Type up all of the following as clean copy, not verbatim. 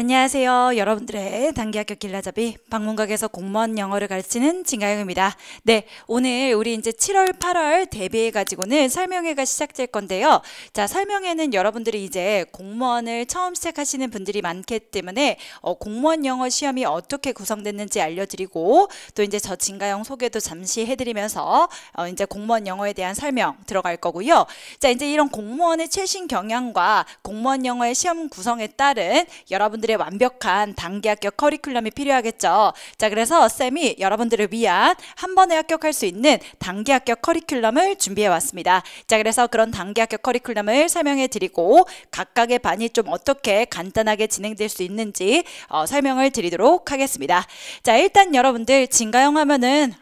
안녕하세요. 여러분들의 단기 합격 길라잡이 방문각에서 공무원 영어를 가르치는 진가영입니다. 네, 오늘 우리 이제 7월, 8월 대비해가지고는 설명회가 시작될 건데요. 자, 설명회는 여러분들이 이제 공무원을 처음 시작하시는 분들이 많기 때문에 공무원 영어 시험이 어떻게 구성됐는지 알려드리고 또 이제 저 진가영 소개도 잠시 해드리면서 이제 공무원 영어에 대한 설명 들어갈 거고요. 자, 이제 이런 공무원의 최신 경향과 공무원 영어의 시험 구성에 따른 여러분들의 완벽한 단기 합격 커리큘럼이 필요하겠죠. 자, 그래서 쌤이 여러분들을 위한 한 번에 합격할 수 있는 단기 합격 커리큘럼을 준비해 왔습니다. 자, 그래서 그런 단기 합격 커리큘럼을 설명해 드리고 각각의 반이 좀 어떻게 간단하게 진행될 수 있는지 설명을 드리도록 하겠습니다. 자, 일단 여러분들 진가영 하면은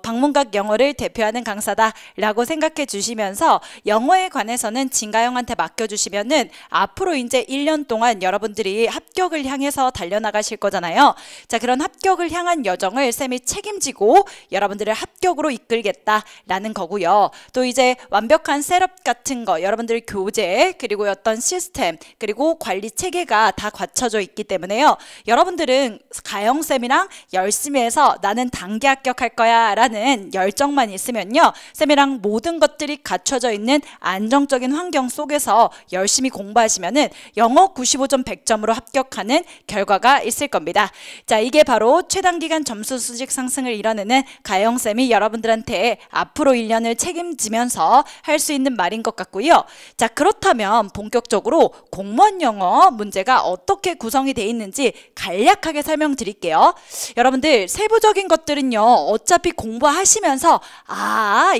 방문각 영어를 대표하는 강사다 라고 생각해 주시면서 영어에 관해서는 진가영한테 맡겨주시면은 앞으로 이제 1년 동안 여러분들이 합격을 향해서 달려나가실 거잖아요. 자, 그런 합격을 향한 여정을 쌤이 책임지고 여러분들을 합격으로 이끌겠다라는 거고요. 또 이제 완벽한 셋업 같은 거, 여러분들 교재 그리고 어떤 시스템 그리고 관리 체계가 다 갖춰져 있기 때문에요. 여러분들은 가영쌤이랑 열심히 해서 나는 단기 합격할 거야 라는 열정만 있으면요. 쌤이랑 모든 것들이 갖춰져 있는 안정적인 환경 속에서 열심히 공부하시면은 영어 95점 100점으로 합격하는 결과가 있을 겁니다. 자, 이게 바로 최단기간 점수 수직 상승을 이뤄내는 가영쌤이 여러분들한테 앞으로 1년을 책임지면서 할 수 있는 말인 것 같고요. 자, 그렇다면 본격적으로 공무원 영어 문제가 어떻게 구성이 되어 있는지 간략하게 설명드릴게요. 여러분들 세부적인 것들은요, 어차피 공부하시면서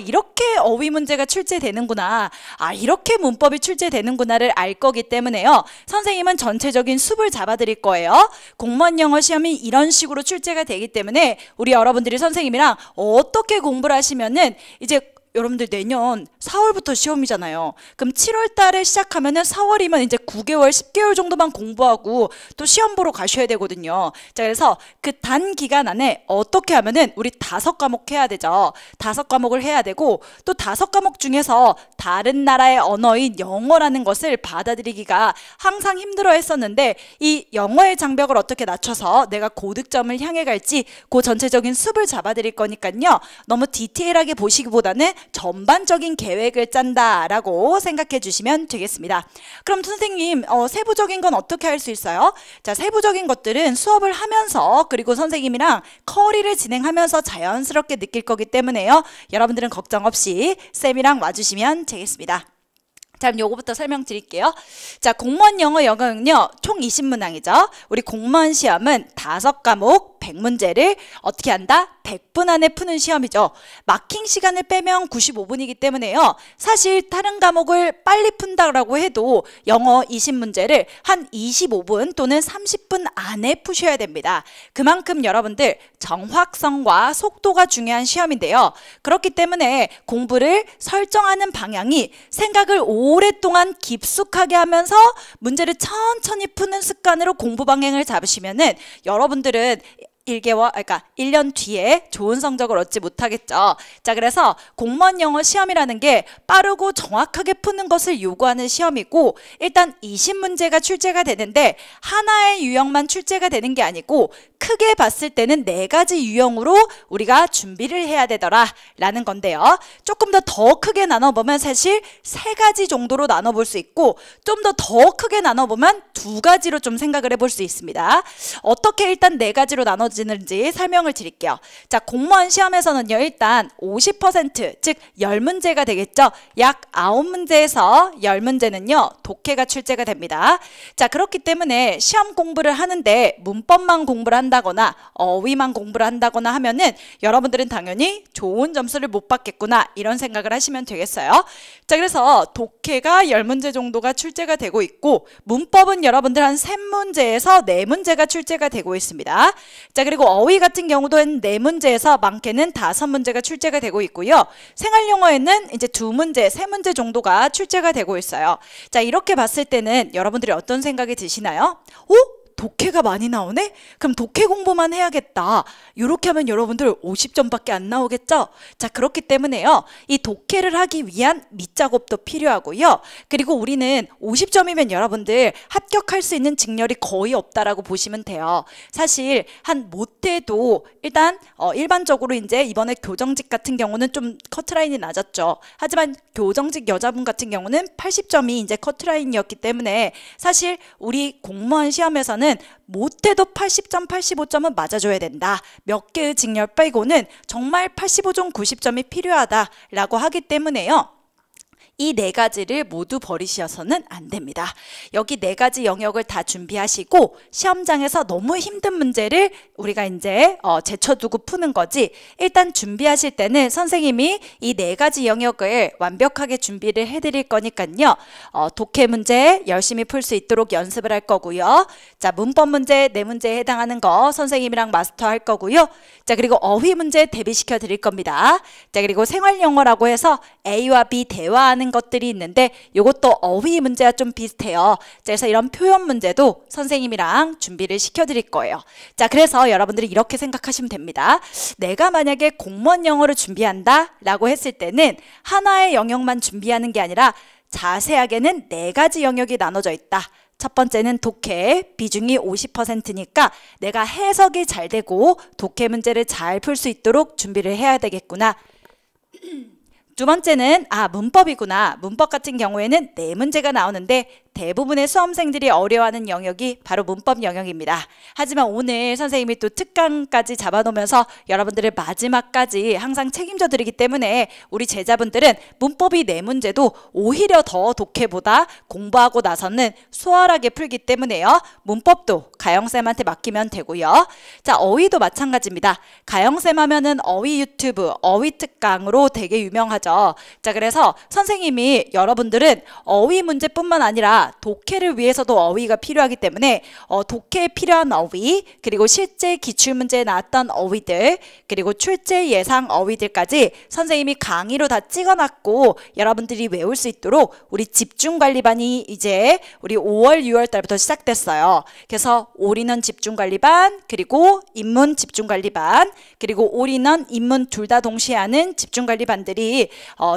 이렇게 어휘 문제가 출제되는구나, 이렇게 문법이 출제되는구나를 알 거기 때문에요. 선생님은 전체적인 숲을 잡아드릴 거예요. 공무원 영어 시험이 이런 식으로 출제가 되기 때문에 우리 여러분들이 선생님이랑 어떻게 공부를 하시면은 이제 여러분들 내년 4월부터 시험이잖아요. 그럼 7월 달에 시작하면은 4월이면 이제 9개월, 10개월 정도만 공부하고 또 시험 보러 가셔야 되거든요. 자, 그래서 그 단 기간 안에 어떻게 하면은 우리 5과목 해야 되죠. 5과목을 해야 되고 또 5과목 중에서 다른 나라의 언어인 영어라는 것을 받아들이기가 항상 힘들어 했었는데 이 영어의 장벽을 어떻게 낮춰서 내가 고득점을 향해 갈지 그 전체적인 숲을 잡아드릴 거니까요. 너무 디테일하게 보시기보다는 전반적인 계획을 짠다라고 생각해 주시면 되겠습니다. 그럼 선생님 세부적인 건 어떻게 할 수 있어요? 자, 세부적인 것들은 수업을 하면서 그리고 선생님이랑 커리를 진행하면서 자연스럽게 느낄 거기 때문에요. 여러분들은 걱정 없이 쌤이랑 와주시면 되겠습니다. 자, 그럼 요거부터 설명드릴게요. 자, 공무원 영어 영어는요, 총 20문항이죠. 우리 공무원 시험은 5과목 100문제를 어떻게 한다? 100분 안에 푸는 시험이죠. 마킹 시간을 빼면 95분이기 때문에요. 사실 다른 과목을 빨리 푼다고 해도 영어 20문제를 한 25분 또는 30분 안에 푸셔야 됩니다. 그만큼 여러분들 정확성과 속도가 중요한 시험인데요. 그렇기 때문에 공부를 설정하는 방향이 생각을 오랫동안 깊숙하게 하면서 문제를 천천히 푸는 습관으로 공부 방향을 잡으시면은 여러분들은 1년 뒤에 좋은 성적을 얻지 못하겠죠. 자, 그래서 공무원 영어 시험이라는 게 빠르고 정확하게 푸는 것을 요구하는 시험이고 일단 20문제가 출제가 되는데 하나의 유형만 출제가 되는 게 아니고 크게 봤을 때는 4가지 유형으로 우리가 준비를 해야 되더라 라는 건데요. 조금 더 크게 나눠보면 사실 3가지 정도로 나눠볼 수 있고 좀 더 크게 나눠보면 2가지로 좀 생각을 해볼 수 있습니다. 어떻게 일단 4가지로 나눠지는지 설명을 드릴게요. 자, 공무원 시험에서는요, 일단 50% 즉 10문제가 되겠죠. 약 9문제에서 10문제는요 독해가 출제가 됩니다. 자, 그렇기 때문에 시험 공부를 하는데 문법만 공부를 한다거나 어휘만 공부를 한다거나 하면은 여러분들은 당연히 좋은 점수를 못 받겠구나 이런 생각을 하시면 되겠어요. 자, 그래서 독해가 10문제 정도가 출제가 되고 있고 문법은 여러분들 한 3문제에서 4문제가 출제가 되고 있습니다. 자, 그리고 어휘 같은 경우도 한 4문제에서 많게는 5문제가 출제가 되고 있고요. 생활용어에는 이제 2문제, 3문제 정도가 출제가 되고 있어요. 자, 이렇게 봤을 때는 여러분들이 어떤 생각이 드시나요? 독해가 독해가 많이 나오네? 그럼 독해 공부만 해야겠다. 이렇게 하면 여러분들 50점밖에 안 나오겠죠? 자, 그렇기 때문에요. 이 독해를 하기 위한 밑작업도 필요하고요. 그리고 우리는 50점이면 여러분들 합격할 수 있는 직렬이 거의 없다라고 보시면 돼요. 사실 한 못해도 일단 일반적으로 이제 이번에 교정직 같은 경우는 좀 커트라인이 낮았죠. 하지만 교정직 여자분 같은 경우는 80점이 이제 커트라인이었기 때문에 사실 우리 공무원 시험에서는 못해도 80점, 85점은 맞아줘야 된다. 몇 개의 직렬 빼고는 정말 85점, 90점이 필요하다라고 하기 때문에요. 이 네 가지를 모두 버리셔서는 안 됩니다. 여기 네 가지 영역을 다 준비하시고 시험장에서 너무 힘든 문제를 우리가 이제 제쳐두고 푸는 거지, 일단 준비하실 때는 선생님이 이 네 가지 영역을 완벽하게 준비를 해드릴 거니까요. 독해 문제 열심히 풀 수 있도록 연습을 할 거고요. 자, 문법 문제 네 문제에 해당하는 거 선생님이랑 마스터 할 거고요. 자, 그리고 어휘 문제 대비시켜 드릴 겁니다. 자, 그리고 생활 영어라고 해서 A와 B 대화하는 것들이 있는데 이것도 어휘 문제와 좀 비슷해요. 자, 그래서 이런 표현 문제도 선생님이랑 준비를 시켜 드릴 거예요. 자, 그래서 여러분들이 이렇게 생각하시면 됩니다. 내가 만약에 공무원 영어를 준비한다 라고 했을 때는 하나의 영역만 준비하는 게 아니라 자세하게는 네 가지 영역이 나눠져 있다. 첫 번째는 독해, 비중이 50%니까 내가 해석이 잘 되고 독해 문제를 잘 풀 수 있도록 준비를 해야 되겠구나. 두 번째는 문법이구나. 문법 같은 경우에는 네 문제가 나오는데 대부분의 수험생들이 어려워하는 영역이 바로 문법 영역입니다. 하지만 오늘 선생님이 또 특강까지 잡아놓으면서 여러분들을 마지막까지 항상 책임져 드리기 때문에 우리 제자분들은 문법이 네 문제도 오히려 더 독해보다 공부하고 나서는 수월하게 풀기 때문에요. 문법도 가영쌤한테 맡기면 되고요. 자, 어휘도 마찬가지입니다. 가영쌤 하면은 어휘 유튜브, 어휘 특강으로 되게 유명하죠. 자, 그래서 선생님이 여러분들은 어휘 문제뿐만 아니라 독해를 위해서도 어휘가 필요하기 때문에 독해에 필요한 어휘, 그리고 실제 기출문제에 나왔던 어휘들, 그리고 출제 예상 어휘들까지 선생님이 강의로 다 찍어놨고 여러분들이 외울 수 있도록 우리 집중관리반이 이제 우리 5월, 6월 달부터 시작됐어요. 그래서 올인원 집중관리반, 그리고 인문 집중관리반, 그리고 올인원, 인문 둘 다 동시에 하는 집중관리반들이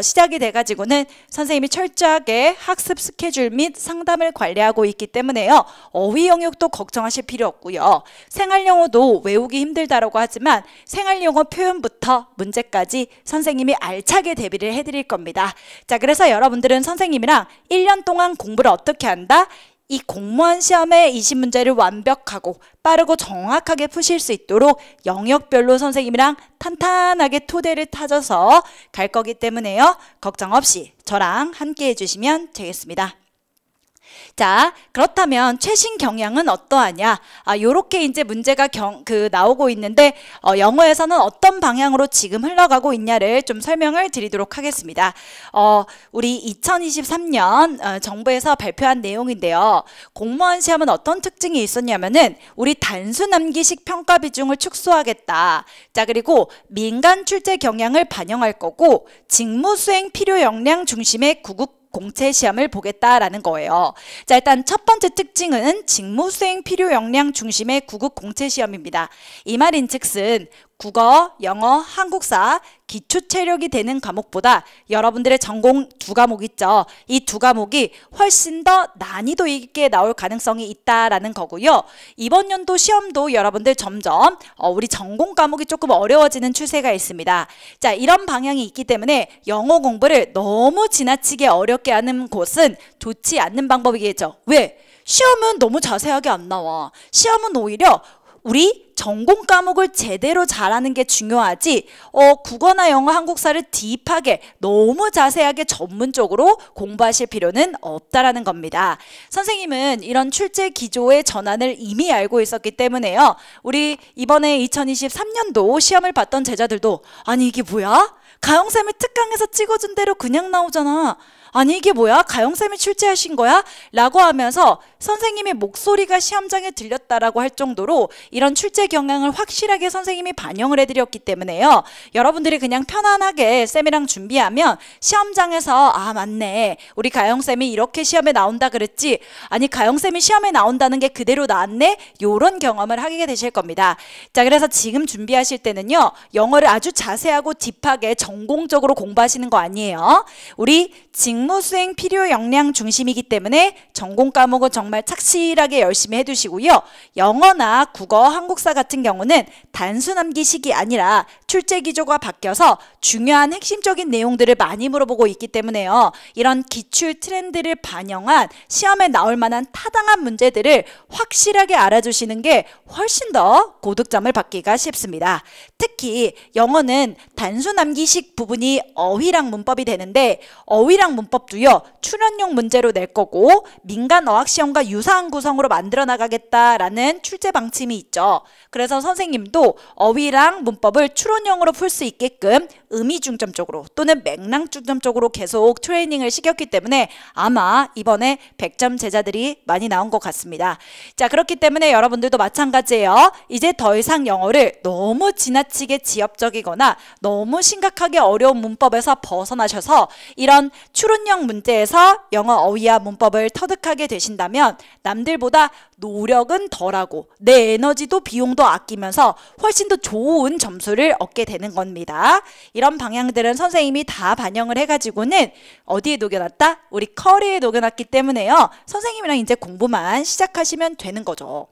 시작이 돼가지고는 선생님이 철저하게 학습 스케줄 및 상담을 관리하고 있기 때문에요. 어휘 영역도 걱정하실 필요 없고요. 생활영어도 외우기 힘들다라고 하지만 생활영어 표현부터 문제까지 선생님이 알차게 대비를 해드릴 겁니다. 자, 그래서 여러분들은 선생님이랑 1년 동안 공부를 어떻게 한다? 이 공무원 시험의 20문제를 완벽하고 빠르고 정확하게 푸실 수 있도록 영역별로 선생님이랑 탄탄하게 토대를 타줘서 갈 거기 때문에요. 걱정 없이 저랑 함께 해주시면 되겠습니다. 자, 그렇다면 최신 경향은 어떠하냐? 요렇게 이제 문제가 나오고 있는데 영어에서는 어떤 방향으로 지금 흘러가고 있냐를 좀 설명을 드리도록 하겠습니다. 우리 2023년 정부에서 발표한 내용인데요. 공무원 시험은 어떤 특징이 있었냐면은 우리 단순 암기식 평가 비중을 축소하겠다. 자, 그리고 민간 출제 경향을 반영할 거고 직무 수행 필요 역량 중심의 구급 공채 시험을 보겠다라는 거예요. 자, 일단 첫 번째 특징은 직무 수행 필요 역량 중심의 구급 공채 시험입니다. 이 말인즉슨 국어, 영어, 한국사 기초 체력이 되는 과목보다 여러분들의 전공 두 과목 있죠. 이 두 과목이 훨씬 더 난이도 있게 나올 가능성이 있다라는 거고요. 이번 연도 시험도 여러분들 점점 우리 전공 과목이 조금 어려워지는 추세가 있습니다. 자, 이런 방향이 있기 때문에 영어 공부를 너무 지나치게 어렵게 하는 곳은 좋지 않는 방법이겠죠. 왜? 시험은 너무 자세하게 안 나와. 시험은 오히려 우리 전공 과목을 제대로 잘하는 게 중요하지 국어나 영어, 한국사를 딥하게 너무 자세하게 전문적으로 공부하실 필요는 없다라는 겁니다. 선생님은 이런 출제 기조의 전환을 이미 알고 있었기 때문에요. 우리 이번에 2023년도 시험을 봤던 제자들도 아니 이게 뭐야? 가영쌤이 특강에서 찍어준 대로 그냥 나오잖아. 아니 이게 뭐야? 가영쌤이 출제하신 거야? 라고 하면서 선생님의 목소리가 시험장에 들렸다라고 할 정도로 이런 출제 경향을 확실하게 선생님이 반영을 해드렸기 때문에요. 여러분들이 그냥 편안하게 쌤이랑 준비하면 시험장에서 아 맞네, 우리 가영쌤이 이렇게 시험에 나온다 그랬지, 아니 가영쌤이 시험에 나온다는 게 그대로 나왔네, 요런 경험을 하게 되실 겁니다. 자, 그래서 지금 준비하실 때는요, 영어를 아주 자세하고 딥하게 전공적으로 공부하시는 거 아니에요. 우리 직무수행 필요 역량 중심이기 때문에 전공 과목은 정말 착실하게 열심히 해두시고요. 영어나 국어, 한국사 같은 경우는 단순 암기식이 아니라 출제 기조가 바뀌어서 중요한 핵심적인 내용들을 많이 물어보고 있기 때문에요. 이런 기출 트렌드를 반영한 시험에 나올 만한 타당한 문제들을 확실하게 알아주시는 게 훨씬 더 고득점을 받기가 쉽습니다. 특히 영어는 단순 암기식 부분이 어휘랑 문법이 되는데 어휘랑 문법도요, 출연용 문제로 낼 거고 민간 어학시험과 유사한 구성으로 만들어 나가겠다라는 출제 방침이 있죠. 그래서 선생님도 어휘랑 문법을 추론형으로 풀 수 있게끔 의미 중점적으로 또는 맥락 중점적으로 계속 트레이닝을 시켰기 때문에 아마 이번에 100점 제자들이 많이 나온 것 같습니다. 자, 그렇기 때문에 여러분들도 마찬가지예요. 이제 더 이상 영어를 너무 지나치게 지엽적이거나 너무 심각하게 어려운 문법에서 벗어나셔서 이런 추론형 문제에서 영어 어휘와 문법을 터득하게 되신다면 남들보다 노력은 덜하고 내 에너지도 비용도 아끼면서 훨씬 더 좋은 점수를 얻게 되는 겁니다. 이런 방향들은 선생님이 다 반영을 해가지고는 어디에 녹여놨다? 우리 커리에 녹여놨기 때문에요. 선생님이랑 이제 공부만 시작하시면 되는 거죠.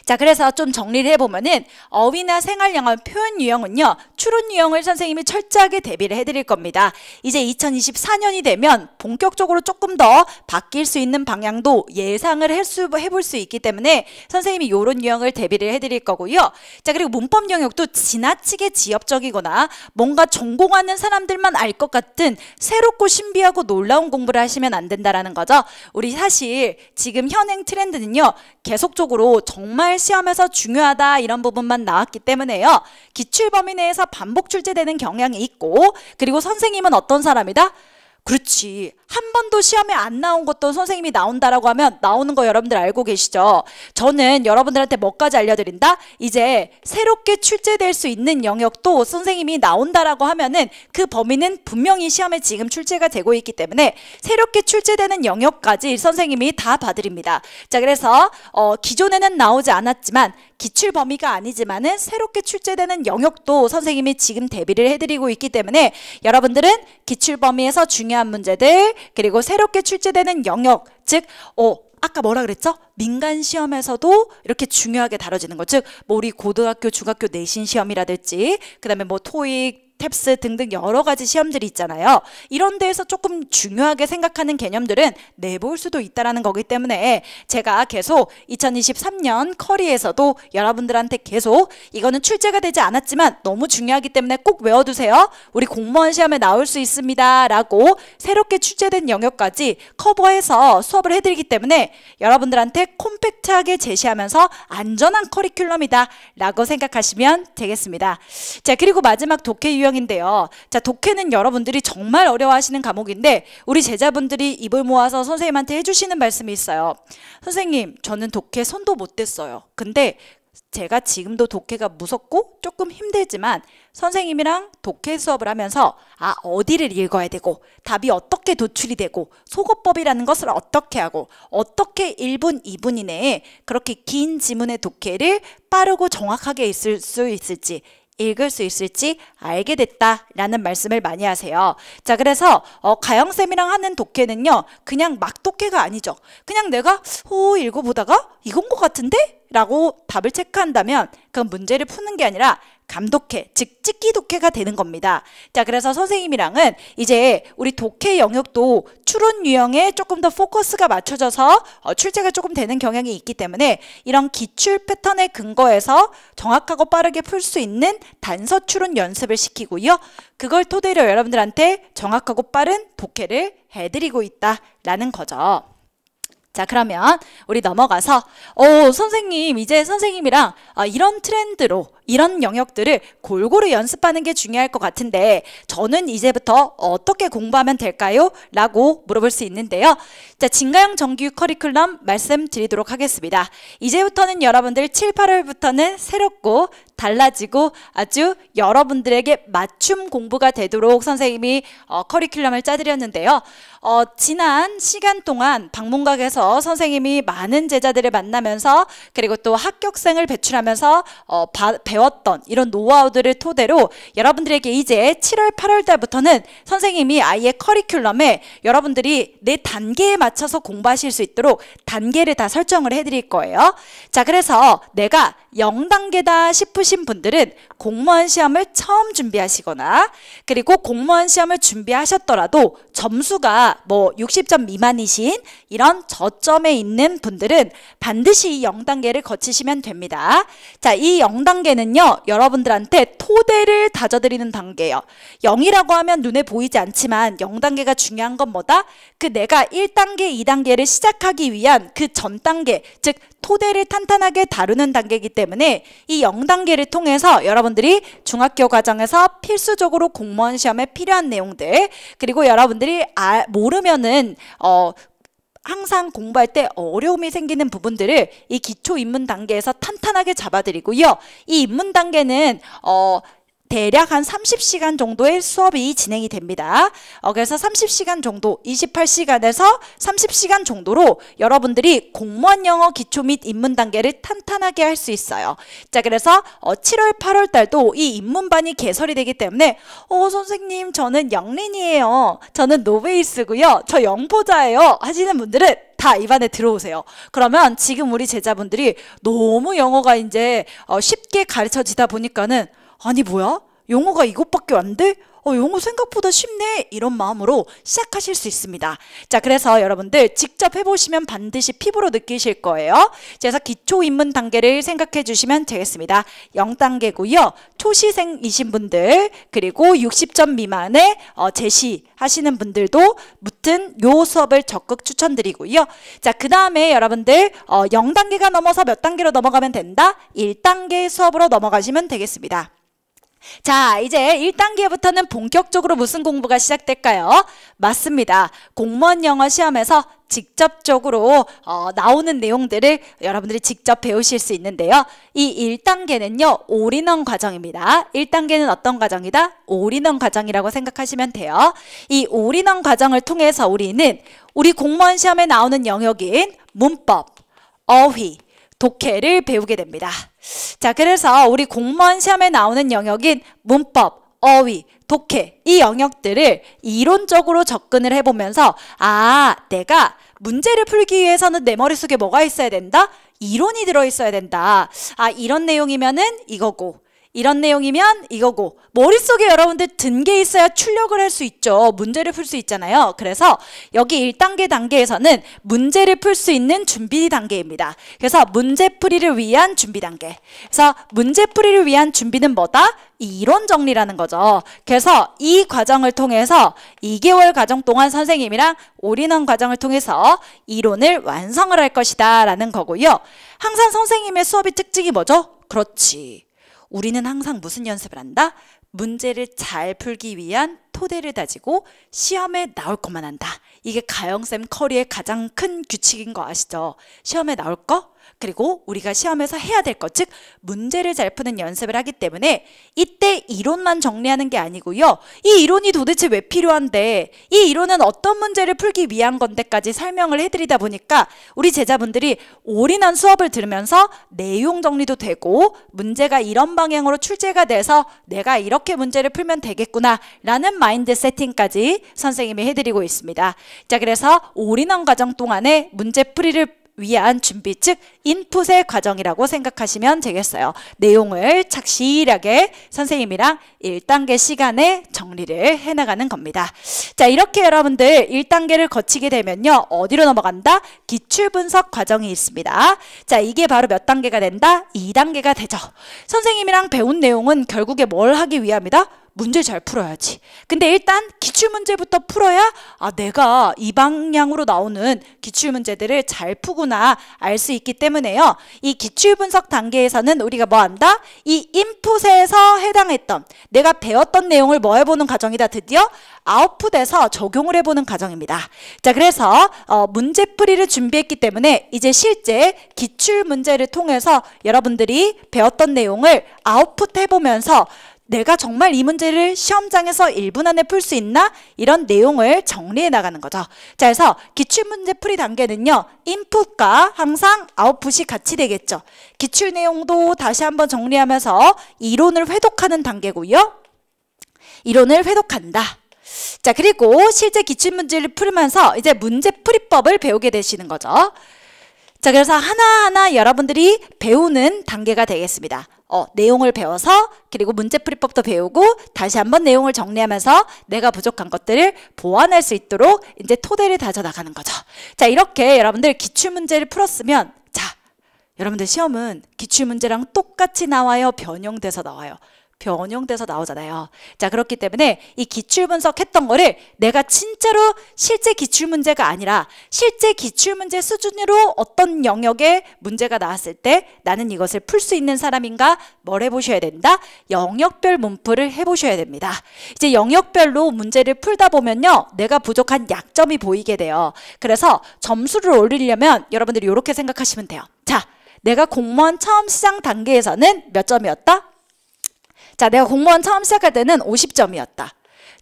자, 그래서 좀 정리를 해보면은 어휘나 생활영어, 표현 유형은요, 추론 유형을 선생님이 철저하게 대비를 해드릴 겁니다. 이제 2024년이 되면 본격적으로 조금 더 바뀔 수 있는 방향도 예상을 해볼 수 있기 때문에 선생님이 이런 유형을 대비를 해드릴 거고요. 자, 그리고 문법 영역도 지나치게 지엽적이거나 뭔가 전공하는 사람들만 알 것 같은 새롭고 신비하고 놀라운 공부를 하시면 안 된다라는 거죠. 우리 사실 지금 현행 트렌드는요, 계속적으로 정말 시험에서 중요하다 이런 부분만 나왔기 때문에요. 기출 범위 내에서 반복 출제되는 경향이 있고, 그리고 선생님은 어떤 사람이다? 그렇지, 한 번도 시험에 안 나온 것도 선생님이 나온다라고 하면 나오는 거 여러분들 알고 계시죠? 저는 여러분들한테 뭐까지 알려드린다? 이제 새롭게 출제될 수 있는 영역도 선생님이 나온다라고 하면은 그 범위는 분명히 시험에 지금 출제가 되고 있기 때문에 새롭게 출제되는 영역까지 선생님이 다 봐드립니다. 자, 그래서 기존에는 나오지 않았지만 기출 범위가 아니지만은 새롭게 출제되는 영역도 선생님이 지금 대비를 해드리고 있기 때문에 여러분들은 기출 범위에서 중요한 문제들, 그리고 새롭게 출제되는 영역, 즉 아까 뭐라 그랬죠? 민간 시험에서도 이렇게 중요하게 다뤄지는 것, 즉 뭐 우리 고등학교, 중학교 내신 시험이라든지 그 다음에 뭐 토익, 탭스 등등 여러 가지 시험들이 있잖아요. 이런 데에서 조금 중요하게 생각하는 개념들은 내볼 수도 있다라는 거기 때문에 제가 계속 2023년 커리에서도 여러분들한테 계속 이거는 출제가 되지 않았지만 너무 중요하기 때문에 꼭 외워두세요. 우리 공무원 시험에 나올 수 있습니다 라고 새롭게 출제된 영역까지 커버해서 수업을 해드리기 때문에 여러분들한테 콤팩트하게 제시하면서 안전한 커리큘럼이다 라고 생각하시면 되겠습니다. 자, 그리고 마지막 독해 유형인데요. 자, 독해는 여러분들이 정말 어려워하시는 과목인데 우리 제자분들이 입을 모아서 선생님한테 해주시는 말씀이 있어요. 선생님, 저는 독해 손도 못 댔어요. 근데 제가 지금도 독해가 무섭고 조금 힘들지만 선생님이랑 독해 수업을 하면서 어디를 읽어야 되고 답이 어떻게 도출이 되고 속어법이라는 것을 어떻게 하고 어떻게 1분, 2분 이내에 그렇게 긴 지문의 독해를 빠르고 정확하게 읽을 수 있을지 알게 됐다라는 말씀을 많이 하세요. 자, 그래서 가영쌤이랑 하는 독해는요, 그냥 막 독해가 아니죠. 그냥 내가 읽어보다가 이건 것 같은데? 라고 답을 체크한다면 그건 문제를 푸는 게 아니라 감독해, 즉 찍기 독해가 되는 겁니다. 자, 그래서 선생님이랑은 이제 우리 독해 영역도 추론 유형에 조금 더 포커스가 맞춰져서 출제가 조금 되는 경향이 있기 때문에 이런 기출 패턴에 근거해서 정확하고 빠르게 풀 수 있는 단서 추론 연습을 시키고요. 그걸 토대로 여러분들한테 정확하고 빠른 독해를 해드리고 있다라는 거죠. 자, 그러면 우리 넘어가서 선생님, 이제 선생님이랑 이런 트렌드로 이런 영역들을 골고루 연습하는 게 중요할 것 같은데 저는 이제부터 어떻게 공부하면 될까요? 라고 물어볼 수 있는데요. 자, 진가영 정규 커리큘럼 말씀드리도록 하겠습니다. 이제부터는 여러분들 7, 8월부터는 새롭고 달라지고 아주 여러분들에게 맞춤 공부가 되도록 선생님이 커리큘럼을 짜드렸는데요. 지난 시간 동안 방문각에서 선생님이 많은 제자들을 만나면서 그리고 또 합격생을 배출하면서 배웠던 이런 노하우들을 토대로 여러분들에게 이제 7월, 8월 달부터는 선생님이 아예 커리큘럼에 여러분들이 내 단계에 맞춰서 공부하실 수 있도록 단계를 다 설정을 해드릴 거예요. 자, 그래서 내가 0단계다 싶으신 분들은 공무원 시험을 처음 준비하시거나 그리고 공무원 시험을 준비하셨더라도 점수가 뭐 60점 미만이신 이런 저점에 있는 분들은 반드시 이 0단계를 거치시면 됩니다. 자, 이 0단계는요 여러분들한테 토대를 다져드리는 단계예요. 0이라고 하면 눈에 보이지 않지만 0단계가 중요한 건 뭐다? 그 내가 1단계, 2단계를 시작하기 위한 그 전 단계, 즉 토대를 탄탄하게 다루는 단계이기 때문에 이 0단계를 통해서 여러분들이 중학교 과정에서 필수적으로 공무원 시험에 필요한 내용들 그리고 여러분들이 모르면은 항상 공부할 때 어려움이 생기는 부분들을 이 기초 입문 단계에서 탄탄하게 잡아드리고요. 이 입문 단계는 대략 한 30시간 정도의 수업이 진행이 됩니다. 그래서 30시간 정도, 28시간에서 30시간 정도로 여러분들이 공무원 영어 기초 및 입문 단계를 탄탄하게 할 수 있어요. 자, 그래서 7월, 8월 달도 이 입문반이 개설이 되기 때문에 선생님 저는 영린이에요. 저는 노베이스고요. 저 영포자예요. 하시는 분들은 다 이 반에 들어오세요. 그러면 지금 우리 제자분들이 너무 영어가 이제 쉽게 가르쳐지다 보니까는 아니 뭐야? 영어가 이것밖에 안 돼? 영어 생각보다 쉽네 이런 마음으로 시작하실 수 있습니다. 자, 그래서 여러분들 직접 해보시면 반드시 피부로 느끼실 거예요. 그래서 기초 입문 단계를 생각해 주시면 되겠습니다. 0단계고요. 초시생이신 분들 그리고 60점 미만의 제시하시는 분들도 무튼 요 수업을 적극 추천드리고요. 자, 그 다음에 여러분들 0단계가 넘어서 몇 단계로 넘어가면 된다? 1단계 수업으로 넘어가시면 되겠습니다. 자, 이제 1단계부터는 본격적으로 무슨 공부가 시작될까요? 맞습니다. 공무원 영어 시험에서 직접적으로 나오는 내용들을 여러분들이 직접 배우실 수 있는데요. 이 1단계는요. 올인원 과정입니다. 1단계는 어떤 과정이다? 올인원 과정이라고 생각하시면 돼요. 이 올인원 과정을 통해서 우리 공무원 시험에 나오는 영역인 문법, 어휘, 독해를 배우게 됩니다. 자, 그래서 우리 공무원 시험에 나오는 영역인 문법, 어휘, 독해 이 영역들을 이론적으로 접근을 해보면서 내가 문제를 풀기 위해서는 내 머릿속에 뭐가 있어야 된다? 이론이 들어있어야 된다. 이런 내용이면은 이거고 이런 내용이면 이거고 머릿속에 여러분들 든 게 있어야 출력을 할 수 있죠. 문제를 풀 수 있잖아요. 그래서 여기 1단계 단계에서는 문제를 풀 수 있는 준비 단계입니다. 그래서 문제풀이를 위한 준비 단계. 그래서 문제풀이를 위한 준비는 뭐다? 이론 정리라는 거죠. 그래서 이 과정을 통해서 2개월 과정 동안 선생님이랑 올인원 과정을 통해서 이론을 완성을 할 것이다 라는 거고요. 항상 선생님의 수업의 특징이 뭐죠? 그렇지. 우리는 항상 무슨 연습을 한다? 문제를 잘 풀기 위한 토대를 다지고 시험에 나올 것만 한다. 이게 가영쌤 커리의 가장 큰 규칙인 거 아시죠? 시험에 나올 거 그리고 우리가 시험에서 해야 될 것, 즉 문제를 잘 푸는 연습을 하기 때문에 이때 이론만 정리하는 게 아니고요. 이 이론이 도대체 왜 필요한데 이 이론은 어떤 문제를 풀기 위한 건데까지 설명을 해드리다 보니까 우리 제자분들이 올인한 수업을 들으면서 내용 정리도 되고 문제가 이런 방향으로 출제가 돼서 내가 이렇게 문제를 풀면 되겠구나 라는 마인드 세팅까지 선생님이 해드리고 있습니다. 자, 그래서 올인원 과정 동안에 문제풀이를 위한 준비, 즉 인풋의 과정이라고 생각하시면 되겠어요. 내용을 착실하게 선생님이랑 1단계 시간에 정리를 해나가는 겁니다. 자, 이렇게 여러분들 1단계를 거치게 되면요. 어디로 넘어간다? 기출분석 과정이 있습니다. 자, 이게 바로 몇 단계가 된다? 2단계가 되죠. 선생님이랑 배운 내용은 결국에 뭘 하기 위함이다? 문제 잘 풀어야지. 근데 일단 기출문제부터 풀어야 내가 이 방향으로 나오는 기출문제들을 잘 푸구나 알 수 있기 때문에요. 이 기출분석 단계에서는 우리가 뭐 한다? 이 인풋에서 해당했던 내가 배웠던 내용을 뭐 해보는 과정이다. 드디어 아웃풋에서 적용을 해보는 과정입니다. 자, 그래서 문제풀이를 준비했기 때문에 이제 실제 기출문제를 통해서 여러분들이 배웠던 내용을 아웃풋 해보면서 내가 정말 이 문제를 시험장에서 1분 안에 풀 수 있나? 이런 내용을 정리해 나가는 거죠. 자, 그래서 기출문제 풀이 단계는요. 인풋과 항상 아웃풋이 같이 되겠죠. 기출 내용도 다시 한번 정리하면서 이론을 회독하는 단계고요. 이론을 회독한다. 자, 그리고 실제 기출문제를 풀면서 이제 문제풀이법을 배우게 되시는 거죠. 자, 그래서 하나하나 여러분들이 배우는 단계가 되겠습니다. 내용을 배워서 그리고 문제풀이법도 배우고 다시 한번 내용을 정리하면서 내가 부족한 것들을 보완할 수 있도록 이제 토대를 다져 나가는 거죠. 자, 이렇게 여러분들 기출문제를 풀었으면 자, 여러분들 시험은 기출문제랑 똑같이 나와요? 변형돼서 나와요? 변형돼서 나오잖아요. 자, 그렇기 때문에 이 기출 분석했던 거를 내가 진짜로 실제 기출문제가 아니라 실제 기출문제 수준으로 어떤 영역의 문제가 나왔을 때 나는 이것을 풀 수 있는 사람인가 뭘 해보셔야 된다? 영역별 문풀을 해보셔야 됩니다. 이제 영역별로 문제를 풀다 보면요. 내가 부족한 약점이 보이게 돼요. 그래서 점수를 올리려면 여러분들이 이렇게 생각하시면 돼요. 자, 내가 공무원 처음 시작 단계에서는 몇 점이었다? 자, 내가 공무원 처음 시작할 때는 50점이었다.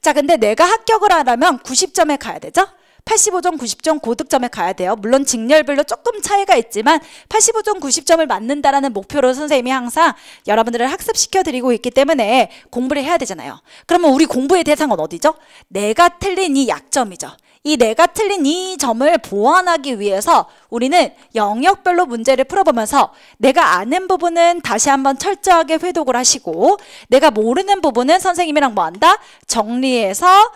자, 근데 내가 합격을 하려면 90점에 가야 되죠? 85점, 90점 고득점에 가야 돼요. 물론 직렬별로 조금 차이가 있지만 85점, 90점을 맞는다라는 목표로 선생님이 항상 여러분들을 학습시켜드리고 있기 때문에 공부를 해야 되잖아요. 그러면 우리 공부의 대상은 어디죠? 내가 틀린 이 약점이죠. 이 내가 틀린 이 점을 보완하기 위해서 우리는 영역별로 문제를 풀어보면서 내가 아는 부분은 다시 한번 철저하게 회독을 하시고 내가 모르는 부분은 선생님이랑 뭐 한다? 정리해서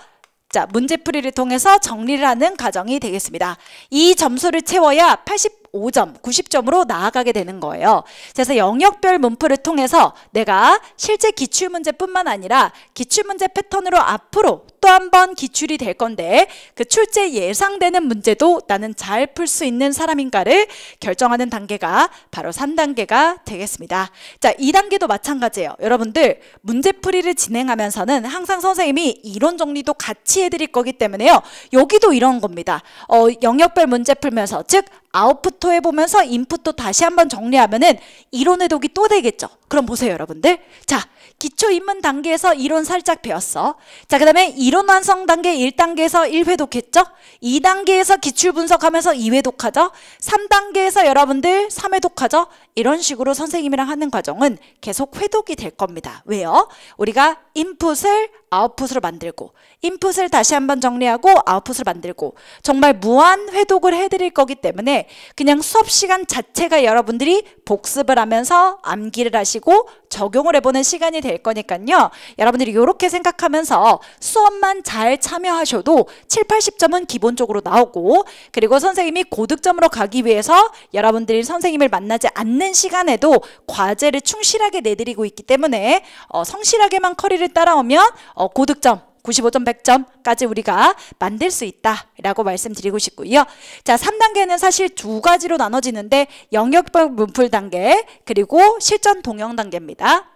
자, 문제풀이를 통해서 정리를 하는 과정이 되겠습니다. 이 점수를 채워야 85점, 90점으로 나아가게 되는 거예요. 그래서 영역별 문풀을 통해서 내가 실제 기출문제뿐만 아니라 기출문제 패턴으로 앞으로 또 한 번 기출이 될 건데 그 출제 예상되는 문제도 나는 잘 풀 수 있는 사람인가를 결정하는 단계가 바로 3단계가 되겠습니다. 자, 2단계도 마찬가지예요. 여러분들 문제풀이를 진행하면서는 항상 선생님이 이론 정리도 같이 해드릴 거기 때문에요. 여기도 이런 겁니다. 영역별 문제 풀면서 즉 아웃풋도 해보면서 인풋도 다시 한번 정리하면은 이론 회독이 또 되겠죠. 그럼 보세요, 여러분들. 자, 기초 입문 단계에서 이론 살짝 배웠어. 자, 그 다음에 이론 완성 단계 1단계에서 1회독했죠. 2단계에서 기출 분석하면서 2회독하죠. 3단계에서 여러분들 3회독하죠. 이런 식으로 선생님이랑 하는 과정은 계속 회독이 될 겁니다. 왜요? 우리가 인풋을 아웃풋으로 만들고 인풋을 다시 한번 정리하고 아웃풋을 만들고 정말 무한 회독을 해드릴 거기 때문에 그냥 수업 시간 자체가 여러분들이 복습을 하면서 암기를 하시고 적용을 해보는 시간이 될 거니까요. 여러분들이 이렇게 생각하면서 수업만 잘 참여하셔도 7, 80점은 기본적으로 나오고 그리고 선생님이 고득점으로 가기 위해서 여러분들이 선생님을 만나지 않는 시간에도 과제를 충실하게 내드리고 있기 때문에 성실하게만 커리를 따라오면 고득점 95점, 100점까지 우리가 만들 수 있다라고 말씀드리고 싶고요. 자, 3단계는 사실 두 가지로 나눠지는데 영역별 문풀 단계 그리고 실전 동영 단계입니다.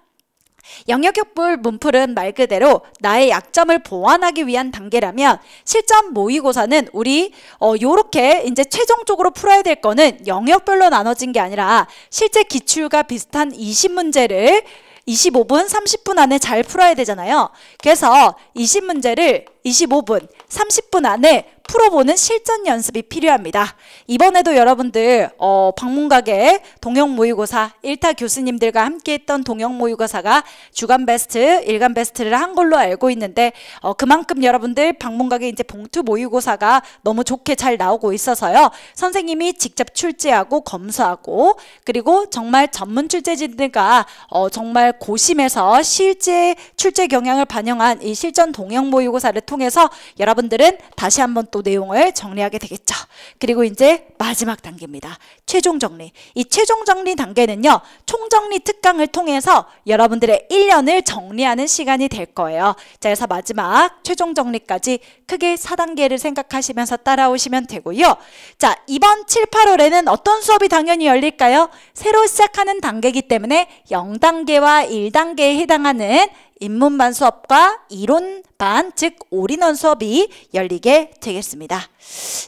영역별 문풀은 말 그대로 나의 약점을 보완하기 위한 단계라면 실전 모의고사는 우리 요렇게 이제 최종적으로 풀어야 될 거는 영역별로 나눠진 게 아니라 실제 기출과 비슷한 20문제를 25분, 30분 안에 잘 풀어야 되잖아요. 그래서 20문제를 25분, 30분 안에 풀어보는 실전 연습이 필요합니다. 이번에도 여러분들 방문각의 동영 모의고사 1타 교수님들과 함께 했던 동영 모의고사가 주간 베스트, 일간 베스트를 한 걸로 알고 있는데 그만큼 여러분들 방문각의 이제 봉투 모의고사가 너무 좋게 잘 나오고 있어서요. 선생님이 직접 출제하고 검수하고 그리고 정말 전문 출제진들과 정말 고심해서 실제 출제 경향을 반영한 이 실전 동영 모의고사를 통해서 여러분들은 다시 한번 또 내용을 정리하게 되겠죠. 그리고 이제 마지막 단계입니다. 최종 정리. 이 최종 정리 단계는요, 총정리 특강을 통해서 여러분들의 1년을 정리하는 시간이 될 거예요. 자, 그래서 마지막 최종 정리까지 크게 4단계를 생각하시면서 따라오시면 되고요. 자, 이번 7, 8월에는 어떤 수업이 당연히 열릴까요? 새로 시작하는 단계이기 때문에 0단계와 1단계에 해당하는 입문반 수업과 이론반, 즉 올인원 수업이 열리게 되겠습니다.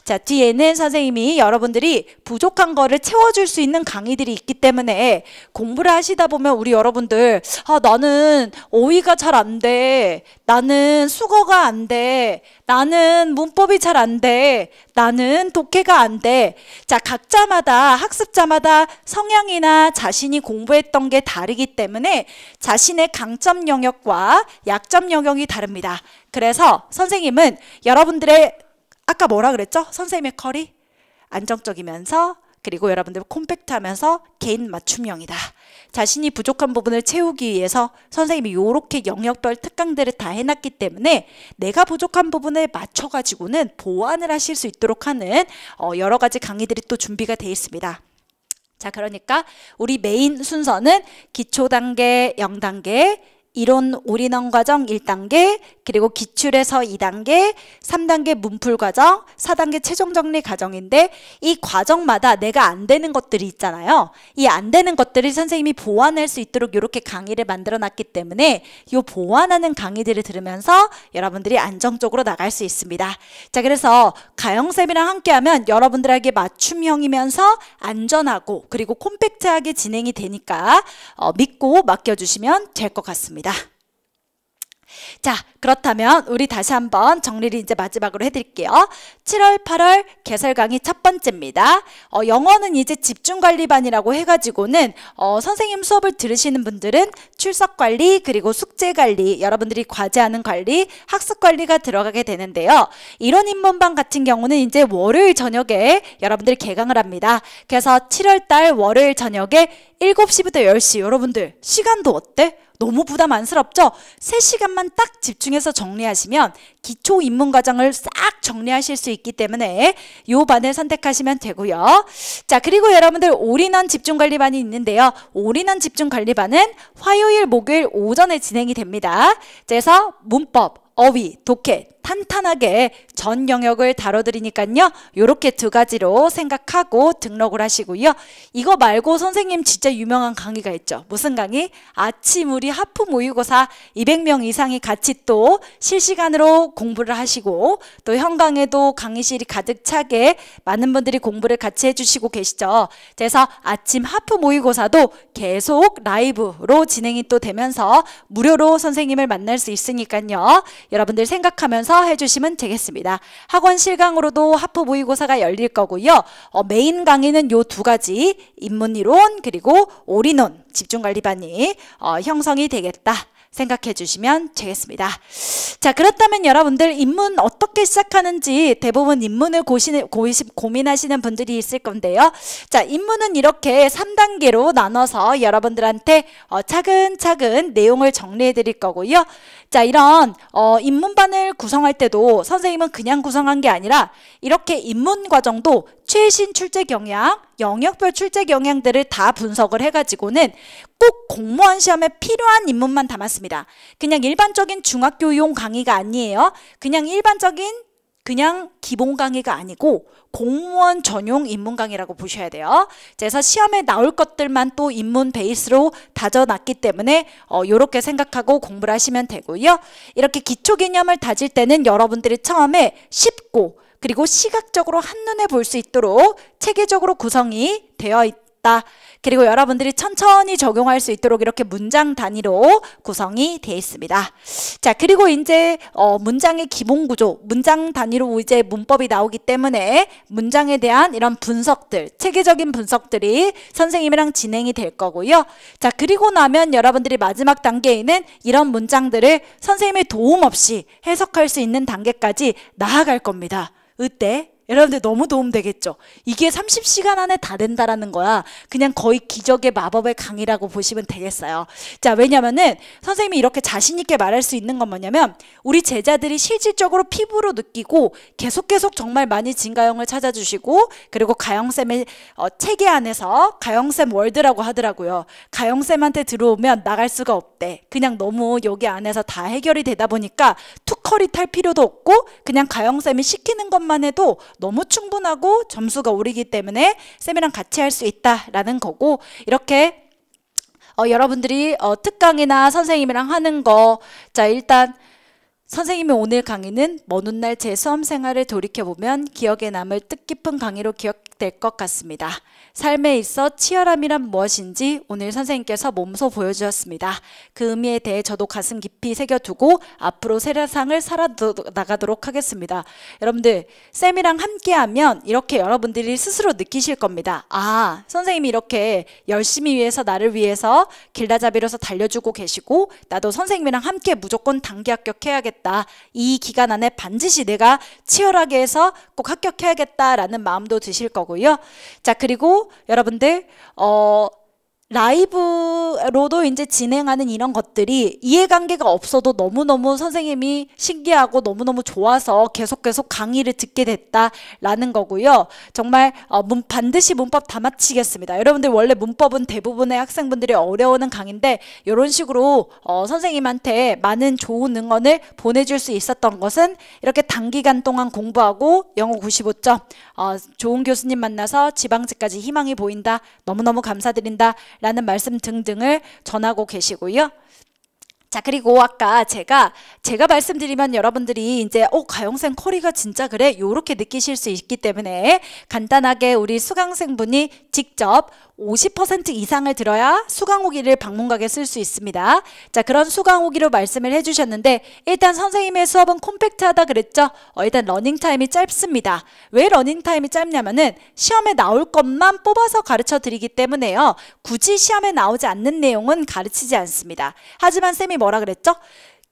자, 뒤에는 선생님이 여러분들이 부족한 거를 채워줄 수 있는 강의들이 있기 때문에 공부를 하시다 보면 우리 여러분들, 나는 어휘가 잘 안 돼, 나는 수거가 안 돼, 나는 문법이 잘 안 돼, 나는 독해가 안 돼. 자, 각자마다, 학습자마다 성향이나 자신이 공부했던 게 다르기 때문에 자신의 강점 영역과 약점 영역이 다릅니다. 그래서 선생님은 여러분들의 아까 뭐라 그랬죠? 선생님의 컬이 안정적이면서, 그리고 여러분들 콤팩트하면서 개인 맞춤형이다. 자신이 부족한 부분을 채우기 위해서 선생님이 이렇게 영역별 특강들을 다 해놨기 때문에 내가 부족한 부분을 맞춰가지고는 보완을 하실 수 있도록 하는 여러 가지 강의들이 또 준비가 되어 있습니다. 자, 그러니까 우리 메인 순서는 기초 단계 0단계, 이론 올인원 과정 1단계, 그리고 기출에서 2단계, 3단계 문풀 과정, 4단계 최종 정리 과정인데 이 과정마다 내가 안 되는 것들이 있잖아요. 이 안 되는 것들을 선생님이 보완할 수 있도록 이렇게 강의를 만들어 놨기 때문에 이 보완하는 강의들을 들으면서 여러분들이 안정적으로 나갈 수 있습니다. 자, 그래서 가영쌤이랑 함께하면 여러분들에게 맞춤형이면서 안전하고 그리고 콤팩트하게 진행이 되니까 믿고 맡겨주시면 될 것 같습니다. 자, 그렇다면 우리 다시 한번 정리를 이제 마지막으로 해드릴게요. 7월, 8월 개설 강의 첫 번째입니다. 영어는 이제 집중관리반이라고 해가지고는 선생님 수업을 들으시는 분들은 출석관리, 그리고 숙제관리, 여러분들이 과제하는 관리, 학습관리가 들어가게 되는데요. 이론 입문반 같은 경우는 이제 월요일 저녁에 여러분들이 개강을 합니다. 그래서 7월달 월요일 저녁에 7시부터 10시, 여러분들 시간도 어때? 너무 부담 안스럽죠? 3시간만 딱 집중해서 정리하시면 기초 입문 과정을 싹 정리하실 수 있기 때문에 요 반을 선택하시면 되고요. 자, 그리고 여러분들 올인원 집중관리반이 있는데요. 올인원 집중관리반은 화요일, 목요일 오전에 진행이 됩니다. 그래서 문법, 어휘, 독해 탄탄하게 전 영역을 다뤄드리니까요. 요렇게 두 가지로 생각하고 등록을 하시고요. 이거 말고 선생님 진짜 유명한 강의가 있죠. 무슨 강의? 아침 우리 하프 모의고사 200명 이상이 같이 또 실시간으로 공부를 하시고 또 현강에도 강의실이 가득 차게 많은 분들이 공부를 같이 해주시고 계시죠. 그래서 아침 하프 모의고사도 계속 라이브로 진행이 또 되면서 무료로 선생님을 만날 수 있으니까요. 여러분들 생각하면서 해주시면 되겠습니다. 학원 실강으로도 하프 모의고사가 열릴 거고요. 메인 강의는 요 두 가지 입문이론 그리고 올인원 집중관리반이 형성이 되겠다 생각해 주시면 되겠습니다. 자, 그렇다면 여러분들 입문 어떻게 시작하는지 대부분 입문을 고민하시는 분들이 있을 건데요. 자, 입문은 이렇게 3단계로 나눠서 여러분들한테 차근차근 내용을 정리해 드릴 거고요. 자, 이런 입문반을 구성할 때도 선생님은 그냥 구성한 게 아니라 이렇게 입문 과정도 최신 출제 경향, 영역별 출제 경향들을 다 분석을 해가지고는 꼭 공무원 시험에 필요한 입문만 담았습니다. 그냥 일반적인 중학교용 강의가 아니에요. 그냥 일반적인 그냥 기본 강의가 아니고 공무원 전용 입문 강의라고 보셔야 돼요. 그래서 시험에 나올 것들만 또 입문 베이스로 다져놨기 때문에 이렇게 생각하고 공부를 하시면 되고요. 이렇게 기초 개념을 다질 때는 여러분들이 처음에 쉽고 그리고 시각적으로 한눈에 볼 수 있도록 체계적으로 구성이 되어 있다. 그리고 여러분들이 천천히 적용할 수 있도록 이렇게 문장 단위로 구성이 되어 있습니다. 자, 그리고 이제 문장의 기본 구조, 문장 단위로 이제 문법이 나오기 때문에 문장에 대한 이런 분석들, 체계적인 분석들이 선생님이랑 진행이 될 거고요. 자, 그리고 나면 여러분들이 마지막 단계에는 이런 문장들을 선생님의 도움 없이 해석할 수 있는 단계까지 나아갈 겁니다. 이때 여러분들 너무 도움되겠죠? 이게 30시간 안에 다 된다라는 거야. 그냥 거의 기적의 마법의 강의라고 보시면 되겠어요. 자, 왜냐면은 선생님이 이렇게 자신 있게 말할 수 있는 건 뭐냐면 우리 제자들이 실질적으로 피부로 느끼고 계속 정말 많이 진가영을 찾아주시고, 그리고 가영쌤의 체계 안에서 가영쌤 월드라고 하더라고요. 가영쌤한테 들어오면 나갈 수가 없대. 그냥 너무 여기 안에서 다 해결이 되다 보니까 툭허리 탈 필요도 없고 그냥 가영쌤이 시키는 것만 해도 너무 충분하고 점수가 오르기 때문에 쌤이랑 같이 할 수 있다라는 거고, 이렇게 여러분들이 특강이나 선생님이랑 하는 거, 자, 일단 선생님의 오늘 강의는 먼 훗날 제 수험 생활을 돌이켜보면 기억에 남을 뜻깊은 강의로 기억될 것 같습니다. 삶에 있어 치열함이란 무엇인지 오늘 선생님께서 몸소 보여주셨습니다. 그 의미에 대해 저도 가슴 깊이 새겨두고 앞으로 세상을 살아나가도록 하겠습니다. 여러분들, 쌤이랑 함께하면 이렇게 여러분들이 스스로 느끼실 겁니다. 아, 선생님이 이렇게 열심히 위해서 나를 위해서 길다잡이로서 달려주고 계시고 나도 선생님이랑 함께 무조건 단기 합격해야겠다. 이 기간 안에 반드시 내가 치열하게 해서 꼭 합격해야겠다라는 마음도 드실 거고요. 자, 그리고 여러분들 라이브로도 이제 진행하는 이런 것들이 이해관계가 없어도 너무너무 선생님이 신기하고 너무너무 좋아서 계속 강의를 듣게 됐다라는 거고요. 정말 반드시 문법 다 마치겠습니다. 여러분들 원래 문법은 대부분의 학생분들이 어려워하는 강의인데 이런 식으로 선생님한테 많은 좋은 응원을 보내줄 수 있었던 것은 이렇게 단기간 동안 공부하고 영어 95점, 좋은 교수님 만나서 지방직까지 희망이 보인다. 너무너무 감사드린다. 라는 말씀 등등을 전하고 계시고요. 자, 그리고 아까 제가 말씀드리면 여러분들이 이제 가영쌤 커리가 진짜 그래? 요렇게 느끼실 수 있기 때문에 간단하게 우리 수강생분이 직접 50% 이상을 들어야 수강 후기를 방문각에 쓸 수 있습니다. 자, 그런 수강 후기로 말씀을 해주셨는데 일단 선생님의 수업은 콤팩트하다 그랬죠? 일단 러닝타임이 짧습니다. 왜 러닝타임이 짧냐면은 시험에 나올 것만 뽑아서 가르쳐 드리기 때문에요. 굳이 시험에 나오지 않는 내용은 가르치지 않습니다. 하지만 쌤이 뭐라 그랬죠?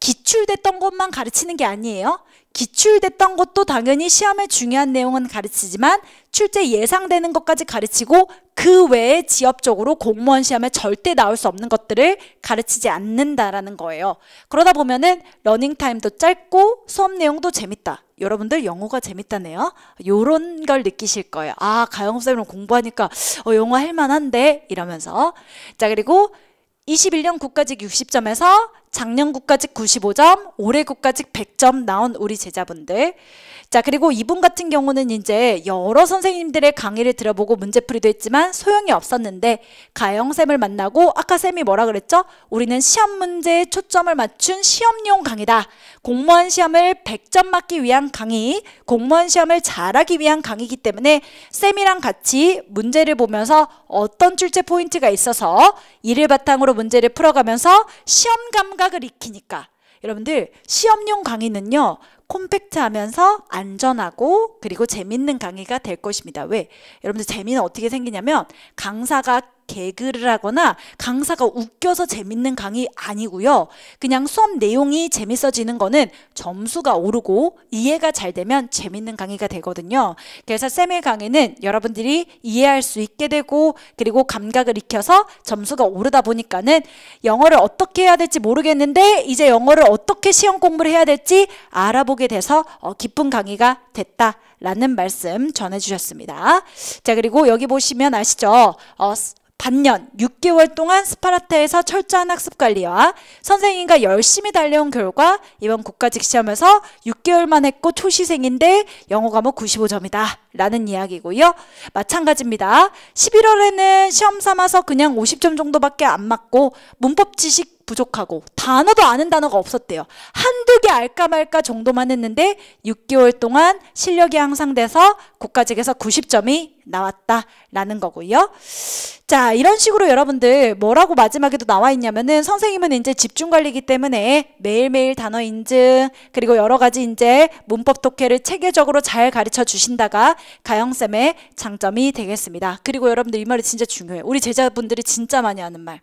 기출됐던 것만 가르치는 게 아니에요. 기출됐던 것도 당연히 시험에 중요한 내용은 가르치지만 출제 예상되는 것까지 가르치고 그 외에 지역적으로 공무원 시험에 절대 나올 수 없는 것들을 가르치지 않는다라는 거예요. 그러다 보면은 러닝타임도 짧고 수업 내용도 재밌다. 여러분들 영어가 재밌다네요. 요런 걸 느끼실 거예요. 아, 가영쌤이랑 공부하니까 영어 할만한데 이러면서. 자, 그리고 21년 국가직 60점에서 작년 국가직 95점, 올해 국가직 100점 나온 우리 제자분들. 자, 그리고 이분 같은 경우는 이제 여러 선생님들의 강의를 들어보고 문제풀이도 했지만 소용이 없었는데 가영쌤을 만나고 아까 쌤이 뭐라 그랬죠? 우리는 시험 문제에 초점을 맞춘 시험용 강의다. 공무원 시험을 100점 맞기 위한 강의, 공무원 시험을 잘하기 위한 강의이기 때문에 쌤이랑 같이 문제를 보면서 어떤 출제 포인트가 있어서 이를 바탕으로 문제를 풀어가면서 시험 감각을 익히니까 여러분들 시험용 강의는요 콤팩트하면서 안전하고 그리고 재밌는 강의가 될 것입니다. 왜? 여러분들 재미는 어떻게 생기냐면 강사가 개그를 하거나 강사가 웃겨서 재밌는 강의 아니고요. 그냥 수업 내용이 재밌어지는 거는 점수가 오르고 이해가 잘 되면 재밌는 강의가 되거든요. 그래서 쌤의 강의는 여러분들이 이해할 수 있게 되고 그리고 감각을 익혀서 점수가 오르다 보니까는 영어를 어떻게 해야 될지 모르겠는데 이제 영어를 어떻게 시험 공부를 해야 될지 알아보게 돼서 기쁜 강의가 됐다라는 말씀 전해주셨습니다. 자, 그리고 여기 보시면 아시죠? 반년 6개월 동안 스파르타에서 철저한 학습관리와 선생님과 열심히 달려온 결과 이번 국가직 시험에서 6개월만 했고 초시생인데 영어 과목 95점이다 라는 이야기고요. 마찬가지입니다. 11월에는 시험 삼아서 그냥 50점 정도밖에 안 맞고 문법 지식 부족하고 단어도 아는 단어가 없었대요. 한두 개 알까 말까 정도만 했는데 6개월 동안 실력이 향상돼서 국가직에서 90점이 나왔다라는 거고요. 자, 이런 식으로 여러분들 뭐라고 마지막에도 나와 있냐면은 선생님은 이제 집중관리이기 때문에 매일매일 단어 인증 그리고 여러 가지 이제 문법 독해를 체계적으로 잘 가르쳐 주신다가 가영쌤의 장점이 되겠습니다. 그리고 여러분들 이 말이 진짜 중요해요. 우리 제자분들이 진짜 많이 하는 말.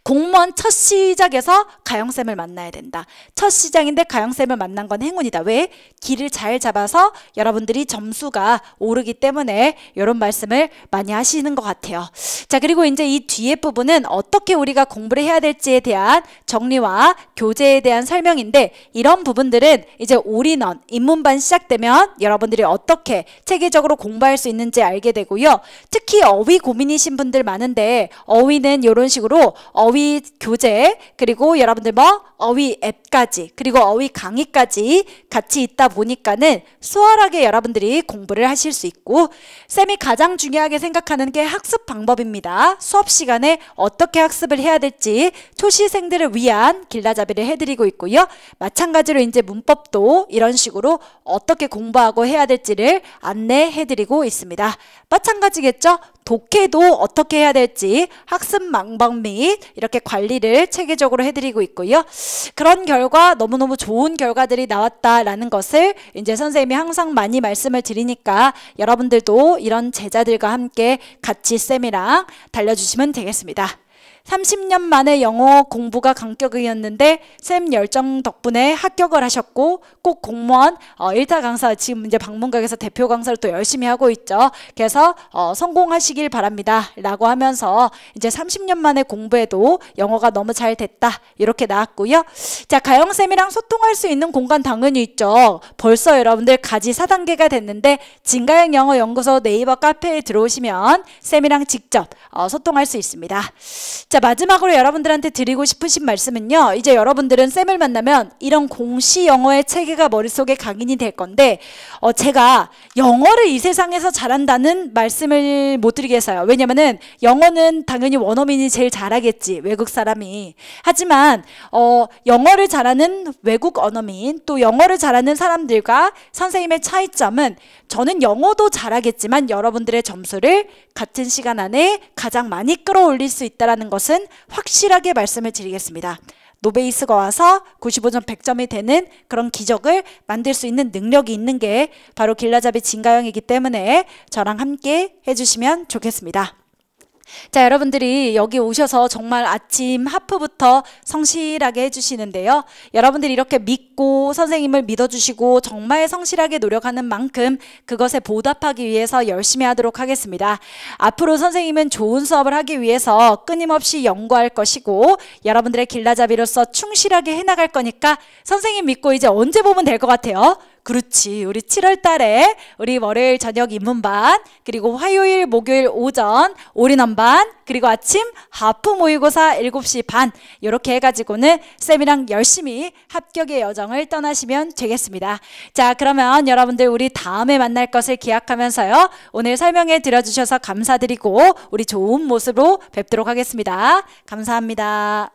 공무원 첫 시작에서 가영쌤을 만나야 된다. 첫 시작인데 가영쌤을 만난 건 행운이다. 왜? 길을 잘 잡아서 여러분들이 점수가 오르기 때문에 이런 말씀을 많이 하시는 것 같아요. 자, 그리고 이제 이 뒤에 부분은 어떻게 우리가 공부를 해야 될지에 대한 정리와 교재에 대한 설명인데, 이런 부분들은 이제 올인원 입문반 시작되면 여러분들이 어떻게 체계적으로 공부할 수 있는지 알게 되고요. 특히 어휘 고민이신 분들 많은데, 어휘는 이런 식으로 어휘 교재, 그리고 여러분들 어휘 앱까지, 그리고 어휘 강의까지 같이 있다 보니까는 수월하게 여러분들이 공부를 하실 수 있고, 쌤이 가장 중요하게 생각하는 게 학습 방법입니다. 수업 시간에 어떻게 학습을 해야 될지 초시생들을 위한 길라잡이를 해드리고 있고요. 마찬가지로 이제 문법도 이런 식으로 어떻게 공부하고 해야 될지를 안내해드리고 있습니다. 마찬가지겠죠? 독해도 어떻게 해야 될지 학습 방법 및 이렇게 관리를 체계적으로 해드리고 있고요. 그런 결과, 너무너무 좋은 결과들이 나왔다라는 것을 이제 선생님이 항상 많이 말씀을 드리니까 여러분들도 이런 제자들과 함께 같이 쌤이랑 달려주시면 되겠습니다. 30년 만에 영어 공부가 강격이었는데 쌤 열정 덕분에 합격을 하셨고, 꼭 공무원 1타 강사, 지금 이제 방문각에서 대표 강사를 또 열심히 하고 있죠. 그래서 성공하시길 바랍니다 라고 하면서 이제 30년 만에 공부해도 영어가 너무 잘 됐다 이렇게 나왔고요. 자, 가영쌤이랑 소통할 수 있는 공간 당연히 있죠. 벌써 여러분들 가지 4단계가 됐는데, 진가영 영어연구소 네이버 카페에 들어오시면 쌤이랑 직접 소통할 수 있습니다. 자, 마지막으로 여러분들한테 드리고 싶으신 말씀은요, 이제 여러분들은 쌤을 만나면 이런 공시 영어의 체계가 머릿속에 각인이 될 건데, 제가 영어를 이 세상에서 잘한다는 말씀을 못 드리겠어요. 왜냐면은 영어는 당연히 원어민이 제일 잘하겠지, 외국 사람이. 하지만 영어를 잘하는 외국 언어민, 또 영어를 잘하는 사람들과 선생님의 차이점은, 저는 영어도 잘하겠지만 여러분들의 점수를 같은 시간 안에 가장 많이 끌어올릴 수 있다는 것은 확실하게 말씀을 드리겠습니다. 노베이스가 와서 95점 100점이 되는 그런 기적을 만들 수 있는 능력이 있는 게 바로 길라잡이 진가영이기 때문에 저랑 함께 해주시면 좋겠습니다. 자, 여러분들이 여기 오셔서 정말 아침 하프부터 성실하게 해주시는데요. 여러분들이 이렇게 믿고 선생님을 믿어주시고 정말 성실하게 노력하는 만큼 그것에 보답하기 위해서 열심히 하도록 하겠습니다. 앞으로 선생님은 좋은 수업을 하기 위해서 끊임없이 연구할 것이고, 여러분들의 길라잡이로서 충실하게 해나갈 거니까 선생님 믿고 이제 언제 보면 될 것 같아요? 그렇지, 우리 7월 달에 우리 월요일 저녁 입문반, 그리고 화요일 목요일 오전 올인원반, 그리고 아침 하프 모의고사 7시 반, 이렇게 해가지고는 쌤이랑 열심히 합격의 여정을 떠나시면 되겠습니다. 자, 그러면 여러분들 우리 다음에 만날 것을 기약하면서요, 오늘 설명해 드려주셔서 감사드리고 우리 좋은 모습으로 뵙도록 하겠습니다. 감사합니다.